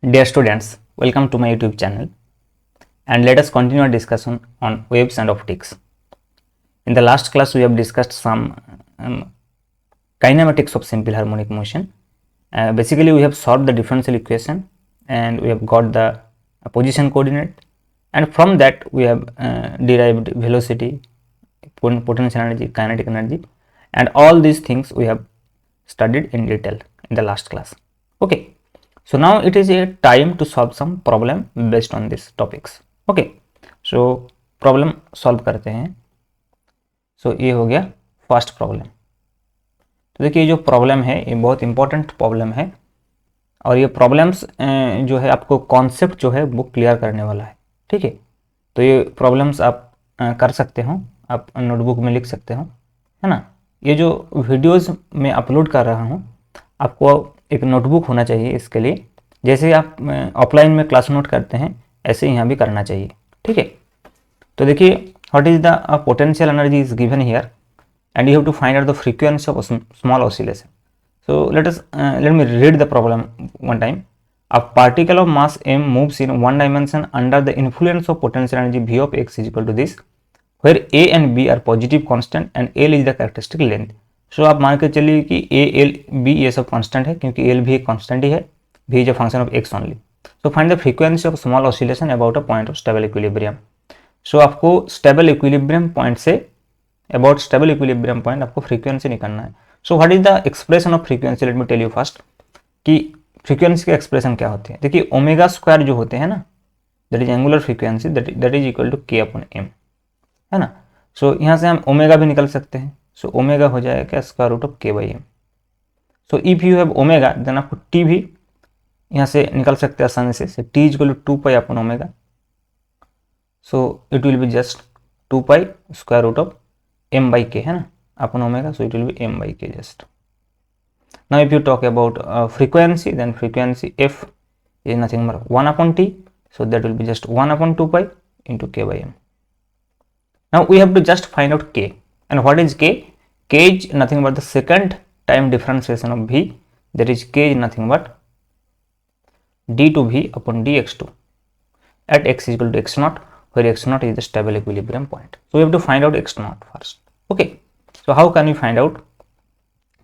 Dear students, welcome to my YouTube channel and let us continue our discussion on waves and optics. In the last class, we have discussed some kinematics of simple harmonic motion. Basically, we have solved the differential equation and we have got the position coordinate, and from that we have derived velocity, potential energy, kinetic energy, and all these things we have studied in detail in the last class. Okay. So now it is a time to solve some problem based on these topics. Okay, so problem solve करते हैं. So ये हो गया first problem. तो देखिए जो problem है ये बहुत इंपॉर्टेंट प्रॉब्लम है और ये प्रॉब्लम्स जो है आपको कॉन्सेप्ट जो है वो क्लियर करने वाला है. ठीक है, तो ये प्रॉब्लम्स आप कर सकते हो, आप नोटबुक में लिख सकते हो, है ना. ये जो वीडियोस में अपलोड कर रहा हूँ आपको एक नोटबुक होना चाहिए इसके लिए. जैसे आप ऑफलाइन में क्लास नोट करते हैं ऐसे यहाँ भी करना चाहिए. ठीक है, तो देखिए what is the potential energy is given here and you have to find out the frequency of small oscillation. So let me read the problem one time. A particle of mass m moves in one dimension under the influence of potential energy v of x is equal to this, where a and b are positive constant and l is the characteristic length. सो आप मान के चलिए कि a l b ये सब constant है क्योंकि l भी एक कांस्टेंट ही है, v is a function of x only. So find the frequency of small oscillation about a point of stable equilibrium. So आपको stable equilibrium point से about stable equilibrium point आपको frequency निकालना है. So what is the expression of frequency? Let me tell you first कि frequency का expression क्या होती है. देखिए ओमेगा स्क्वायर जो होते हैं ना, that is angular frequency, that is equal to K upon M, है ना. सो यहाँ से हम ओमेगा भी निकल सकते हैं. सो ओमेगा हो जाएगा square root of K by M. So if you have omega then आपको टी भी यहाँ से निकल सकते हैं आसानी से. T is equal to 2 pi upon omega. So it will be just 2 pi square root of M by K, है ना, upon omega. So it will be M by K just. Now if you talk about frequency, then frequency f is nothing but 1 upon t, so that will be just 1 upon 2 pi into k by m. Now we have to just find out k, and what is k? K is nothing but the second time differentiation of v, that is k is nothing but d to v upon dx2 at x is equal to x naught, where x naught is the stable equilibrium point. So we have to find out x naught first. Okay, so how can we find out?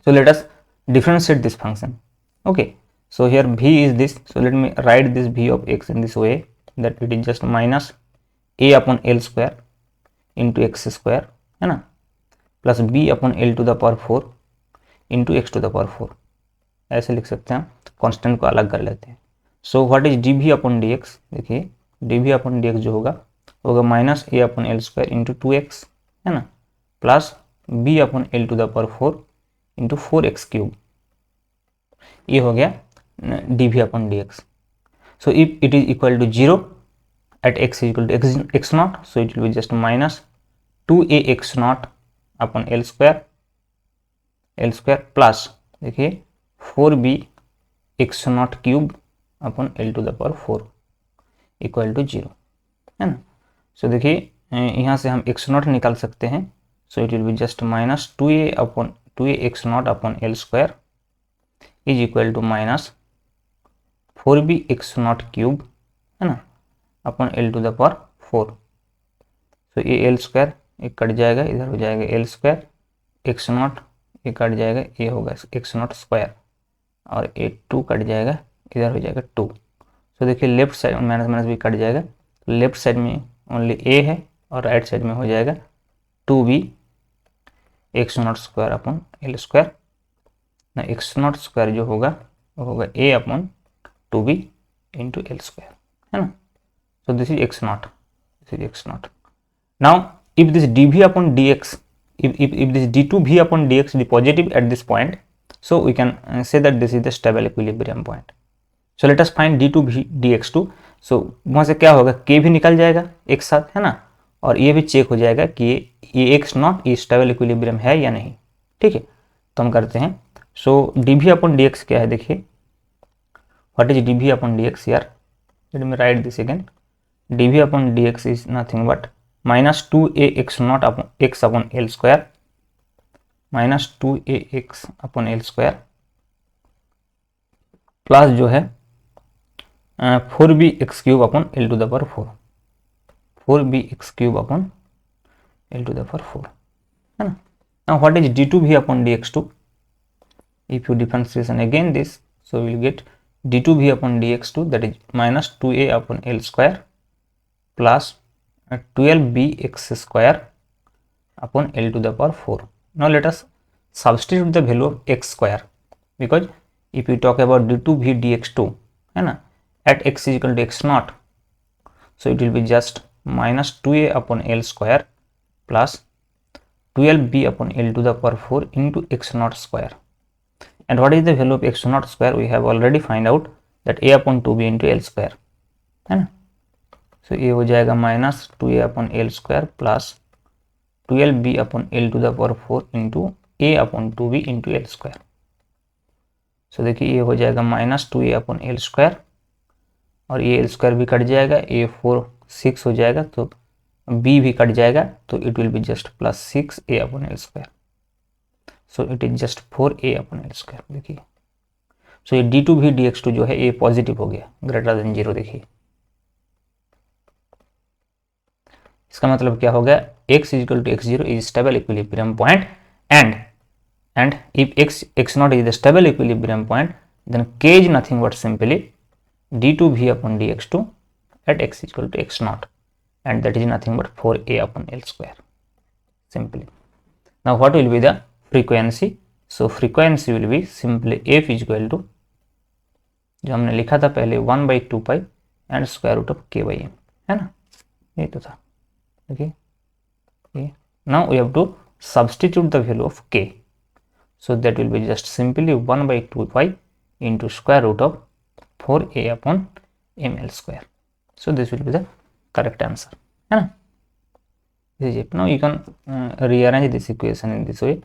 So let us differentiate this function. Okay, so here v is this, so let me write this v of x in this way, that it is just minus a upon l square into x square, है ना, plus b upon l to the power 4 into x to the power 4. ऐसे लिख सकते हैं, constant को अलग कर लेते हैं. So what is dv upon dx? देखिए dv upon dx जो होगा minus a upon l square into 2x, है ना, plus b upon l to the power 4 into 4x cube. ये हो गया dv upon dx. So if it is equal to 0 at x is equal to x naught, so it will be just minus 2a x naught upon l square plus देखिए 4b x naught cube upon l to the power 4 equal to 0, है ना. सो देखिए यहाँ से हम x not निकाल सकते हैं. So it will be just minus 2a x naught upon l square is equal to minus 4b x naught cube, है ना, upon l to the power 4. So ये l स्क्वायर एक कट जाएगा, इधर हो जाएगा l स्क्वायर, x नॉट ये cut जाएगा, ये होगा x नॉट स्क्वायर, और ये 2 कट जाएगा, इधर हो जाएगा 2. सो देखिए लेफ्ट साइड में माइनस माइनस भी कट जाएगा, लेफ्ट साइड में ओनली a है और राइट साइड में हो जाएगा 2b x not square upon L square ना. एक्स नॉट स्क्वायर जो होगा वो होगा a upon 2b into L square, है ना. So this is x not, this is x not. Now if this dv upon dx, if this d2v upon dx is positive at this point, so we can say that this is the stable equilibrium point. So let us find d2v dx2. so वहाँ से क्या होगा, k भी निकल जाएगा एक साथ, है ना, और ये भी चेक हो जाएगा कि ये एक्स नॉट ये स्टेबल इक्विलिब्रियम है या नहीं. ठीक है, तो हम करते हैं. सो dv अपॉन dx क्या है, देखिए what is dv upon dx यार. Let me write this again. dv upon dx is nothing but minus 2a x naught upon x upon l square, minus 2a x upon l square, plus जो है 4bx³ upon l to the power 4, 4bx³ upon l to the power 4, है ना. Now what is d2v upon dx2? If you differentiation again this, so we will get d2v upon dx2, that is minus 2a upon l square plus 12bx square upon l to the power 4. Now let us substitute the value of x square, because if we talk about d2v dx2, है ना, at x is equal to x naught, so it will be just minus 2a upon l square plus 12b upon l to the power 4 into x naught square. And what is the value of x naught square? We have already find out that a upon 2b into l square, है ना. So ये हो जाएगा minus 2a upon l square plus 12b upon l to the power 4 into a upon 2b into l square. So देखिए ये हो जाएगा minus 2a upon l square और ये l square भी कट जाएगा, a 4 6 हो जाएगा, तो b भी कट जाएगा, तो it will be just plus 6a upon l square. So it is just 4a upon l square. देखिए सो ये d2v dx2 जो है ये पॉजिटिव हो गया, ग्रेटर देन 0. देखिए इसका मतलब क्या हो गया, x is equal to x0 is stable equilibrium point, and if x naught is the stable equilibrium point, then k is nothing but simply d2v upon dx2 at x is equal to x naught, and that is nothing but 4a upon l square simply. Now what will be the frequency? So frequency will be simply f is equal to, जो हमने लिखा था पहले 1/2 pi and square root of k by m, है ना, ये तो था. देखिए ये now we have to substitute the value of k, so that will be just simply 1/2 pi into square root of 4a upon ml square. So this will be the correct answer, है ना. This is it. Now you can rearrange this equation in this way.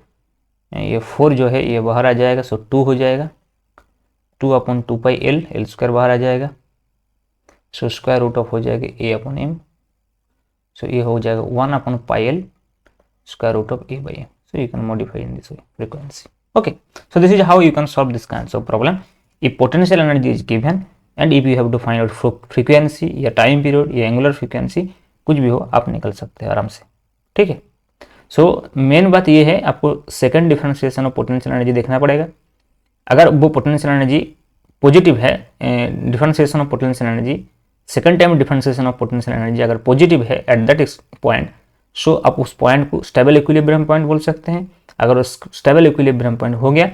ये 4 जो है ये बाहर आ जाएगा, सो 2 हो जाएगा, 2 अपॉन 2 पाई l स्क्वायर बाहर आ जाएगा, सो स्क्वायर रूट ऑफ हो जाएगा a अपॉन m, सो ये हो जाएगा 1 upon pi l square root of a by m. So you can modify in this way frequency. Okay, so this is how you can solve this kinds of problem. If potential energy is given and if you have to find out frequency या time period या angular frequency, कुछ भी हो आप निकल सकते हैं आराम से. ठीक है. सो मेन बात ये है, आपको second differentiation of potential energy देखना पड़ेगा. अगर वो पोटेंशियल एनर्जी पॉजिटिव है, differentiation of potential energy, second time differentiation of potential energy अगर पॉजिटिव है एट दैट पॉइंट, सो आप उस पॉइंट को स्टेबल इक्विलिब्रियम पॉइंट बोल सकते हैं. अगर उस स्टेबल इक्विलिब्रियम पॉइंट हो गया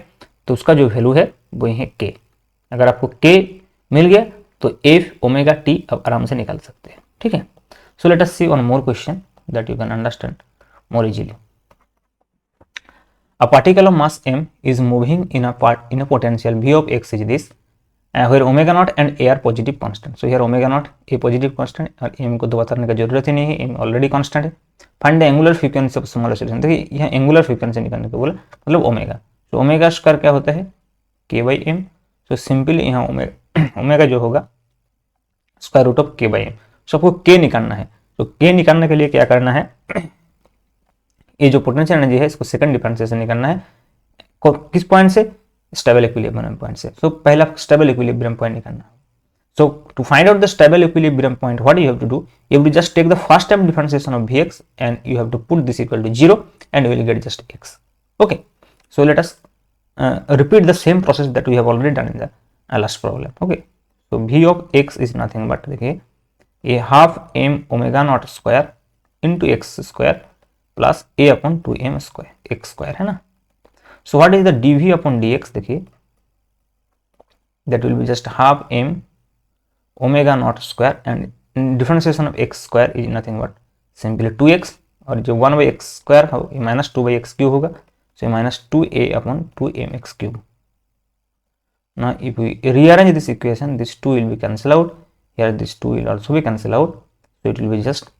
तो उसका जो वैल्यू है वो है के. अगर आपको के मिल गया तो एफ ओमेगा टी आप आराम से निकाल सकते हैं. ठीक है. So let us see one more question that you can understand more easily. A particle of mass m is moving in a potential v of x is this, where omega naught and a are positive constant. So here omega naught a positive constant और m को दोबारा करने का जरूरत ही नहीं है, m already constant है. Find the angular frequency of small oscillation. देखिए यहाँ एंगुलर फ्रीक्वेंसी निकालने को बोला, मतलब ओमेगा. तो ओमेगा स्क्वायर क्या होता है, k by m. तो सिंपली यहाँ ओमेगा जो होगा square root of k by m. So आपको k निकालना है. तो k निकालने के लिए क्या करना है, ये जो पोटेंशियल एनर्जी है इसको सेकंड डिफरेंशिएशन निकालना है. किस पॉइंट से, स्टेबल इक्विलिब्रियम पॉइंट से. सो पहला स्टेबल इक्विलिब्रियम पॉइंट निकालना है. So to find out the stable equilibrium point, what you have to do, you have to just take the first time differentiation of vx and you have to put this equal to 0 and you will get just x. Okay, so let us repeat the same process that we have already done in the last problem. Okay, so v of x is nothing but देखिए ये half m omega naught square into x square plus a upon 2m square x square, है ना. सो what is the dv upon dx, देखिए that will be just half m omega naught square and differentiation of x square is nothing but simply 2x, और जो 1/x square हो ये minus 2/x cube होगा, so minus 2a upon 2mx cube. Now if we rearrange this equation, this 2 will be cancel out, here this 2 will also be cancel out, so it will be just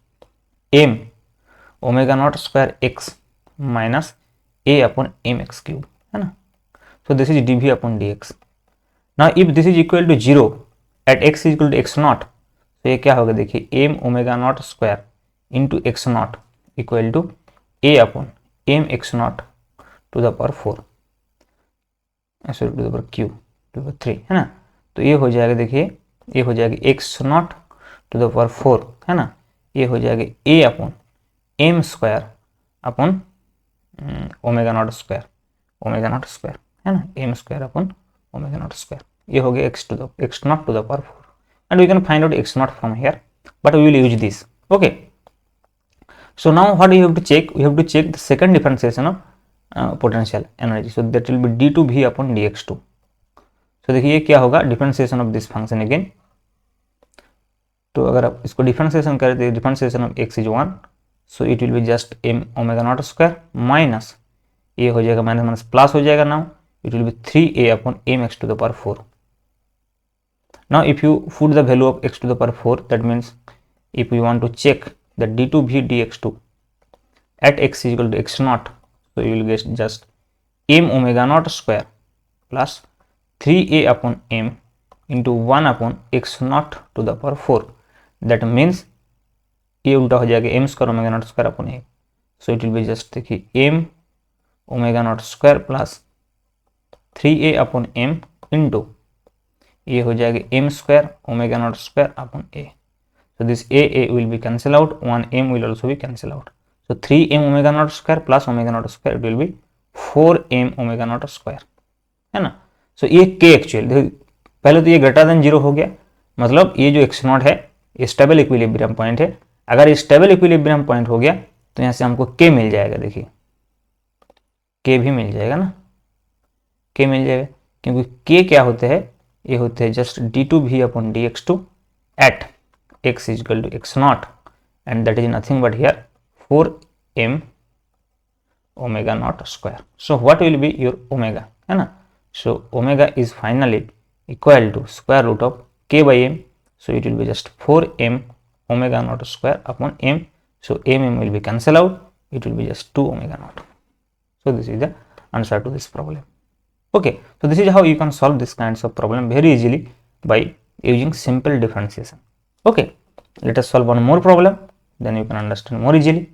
m omega naught square x minus a upon mx cube, है ना. So this is dv upon dx. Now if this is equal to 0 at x is equal to x naught, तो ये क्या होगा, देखिए m omega naught square into x naught equal to a upon mx naught to the power 4, sorry to the power cube to the power 3, है ना. तो ये हो जाएगा देखिए ये हो जाएगा x naught to the power 4 है ना, ये हो जाएगा A upon M square upon omega naught square, omega naught square है ना, M square upon omega naught square, ये हो गया x naught to the power 4 and we can find out x naught from here, but we will use this. Okay, so now what you have to check, we have to check the second differentiation of potential energy, so that will be d2v upon dx2. so देखिए क्या होगा differentiation of this function again, तो अगर आप इसको differentiation करें तो differentiation of x is 1, so it will be just m omega naught square minus ये हो जाएगा माइनस माइनस प्लस हो जाएगा, now it will be 3a upon mx to the power 4. Now if you put the value of x to the power 4, that means if we want to check the d2v dx2 at x is equal to x naught, so you will get just m omega naught square plus 3a upon m into 1 upon x naught to the power 4. That means ये उल्टा हो जाएगा m square omega naught square upon a, so it will be just देखिए m omega naught square plus 3a upon m into ये हो जाएगा m square omega naught square upon a. So this a will be cancel out, 1m will also be cancel out. So 3m omega naught square plus omega naught square it will be 4m omega naught square है ना. So ये k actual पहले तो ये greater than 0 हो गया, मतलब ये जो x नॉट है ये स्टेबल इक्विलिब्रियम पॉइंट है. अगर ये स्टेबल इक्विलिब्रियम पॉइंट हो गया तो यहाँ से हमको k मिल जाएगा, देखिए k भी मिल जाएगा ना, k मिल जाएगा क्योंकि k क्या होते हैं, ये होते हैं just d2v upon dx2 at x is equal to x naught and that is nothing but here 4m omega naught square. So what will be your omega है ना, so omega is finally equal to square root of k by m, so it will be just 4m omega naught square upon m, so m will be cancel out, it will be just 2 omega naught. So this is the answer to this problem. Okay, so this is how you can solve this kinds of problem very easily by using simple differentiation. Okay, let us solve one more problem, then you can understand more easily.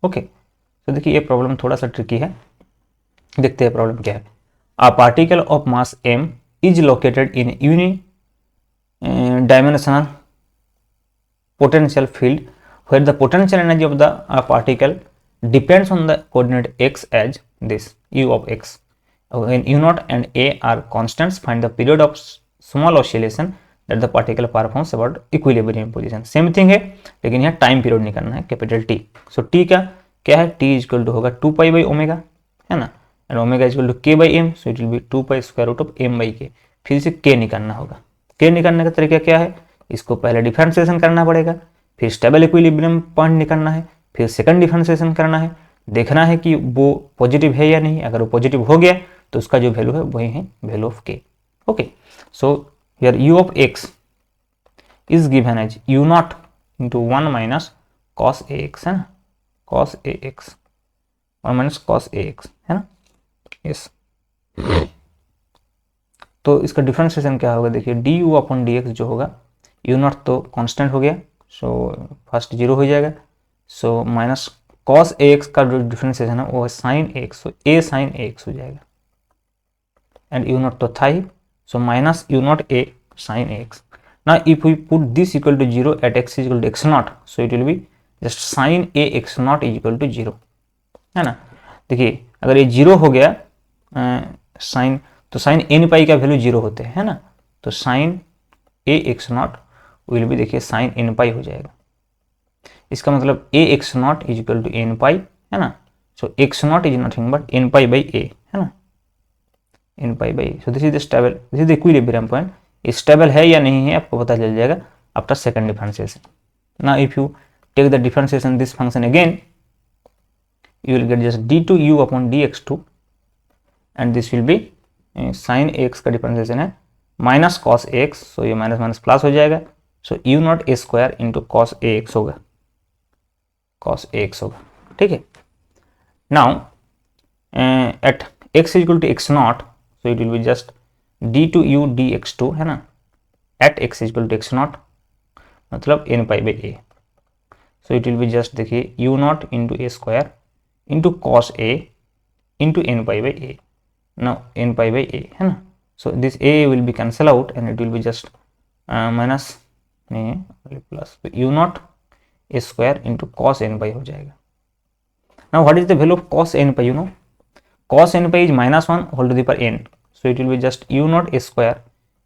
Okay, so देखिए ये problem थोड़ा सा tricky है, देखते हैं problem क्या है. A particle of mass m is located in unidimensional potential field where the potential energy of the particle depends on the coordinate x as this u of x. When u naught and a are constants, find the period of small oscillation that the particle performs about equilibrium position. Same thing है लेकिन यहाँ time period निकालना है capital T. So T क्या है, T equal to होगा 2 pi by omega है ना, and omega equal to k by M, so it will be 2 pi square root of M by k. फिर से के निकालना होगा. के निकालने का तरीका क्या है, इसको पहले डिफरेंशिएशन करना पड़ेगा, फिर स्टेबल इक्विलिब्रियम पॉइंट निकालना है, फिर सेकंड डिफरेंशिएशन करना है, देखना है कि वो पॉजिटिव है या नहीं. अगर वो पॉजिटिव हो गया तो उसका जो वैल्यू है वही है वैल्यू ऑफ के. Okay, so here u of x is given as u naught into 1 minus cos ax है ना, cos ax 1 minus cos ax है ना. yes, तो इसका डिफरेंशिएशन क्या होगा, देखिए du अपॉन dx जो होगा, u naught तो कांस्टेंट हो गया, सो फर्स्ट 0 हो जाएगा, सो माइनस cos ax का जो डिफरेंशिएशन है वो है sin ax, so a sin ax हो जाएगा, एंड u naught तो था ही, so minus u naught a sin ax. Now if we put this equal to 0 at x is equal to x naught, so it will be just sin a x naught is equal to 0 है ना. देखिए अगर ये 0 हो गया sign, तो sign n पाई का value 0 होते हैं है ना, तो sine a x naught will be देखिए साइन n पाई हो जाएगा. इसका मतलब a x naught is equal to n पाई है ना, so x naught is nothing but n pi by a है ना, n pi by. So this is the stable, this is the equilibrium point. Stable है या नहीं है आपको पता चल जाएगा after second differentiation. Now if you take the differentiation this function again, you will get just d2u upon dx2 and this will be sin x का differentiation है माइनस cos x, सो ये माइनस माइनस प्लस हो जाएगा, so u naught a square into cos ax होगा, cos ax होगा. ठीक है, now at x equal to x naught, so it will be just d2u dx2 है ना, at x is equal to x naught मतलब n pi by a, so it will be just देखिए u naught into a square into cos a into n pi by a, now n pi by a है ना, so this a will be cancel out and it will be just minus नहीं है plus, तो u naught A square into cos n pi हो जाएगा. Now what is the value of cos n pi? You know cos n pi is minus 1 whole to the power n, so it will be just u naught a square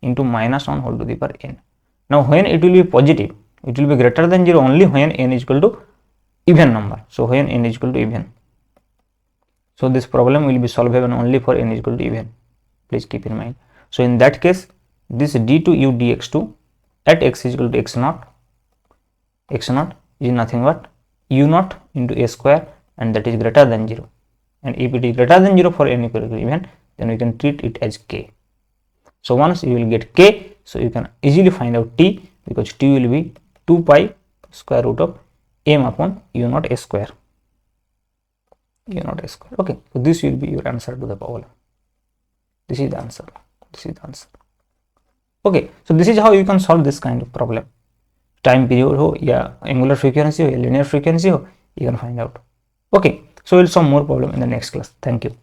into minus 1 whole to the power n. Now when it will be positive, it will be greater than 0 only when n is equal to even number. So when n is equal to even, so this problem will be solvable only for n is equal to even. Please keep in mind. So in that case, this d2u dx2 at x is equal to x naught is nothing but u naught into a square, and that is greater than 0. And if it is greater than 0 for n equal to even, then we can treat it as k. So once you will get k, so you can easily find out t, because t will be 2 pi square root of m upon u naught a square. Okay, so this will be your answer to the problem. This is the answer. Okay, so this is how you can solve this kind of problem. Time period ho ya angular frequency ho ya linear frequency ho, you can find out. Okay, so we'll solve more problem in the next class. Thank you.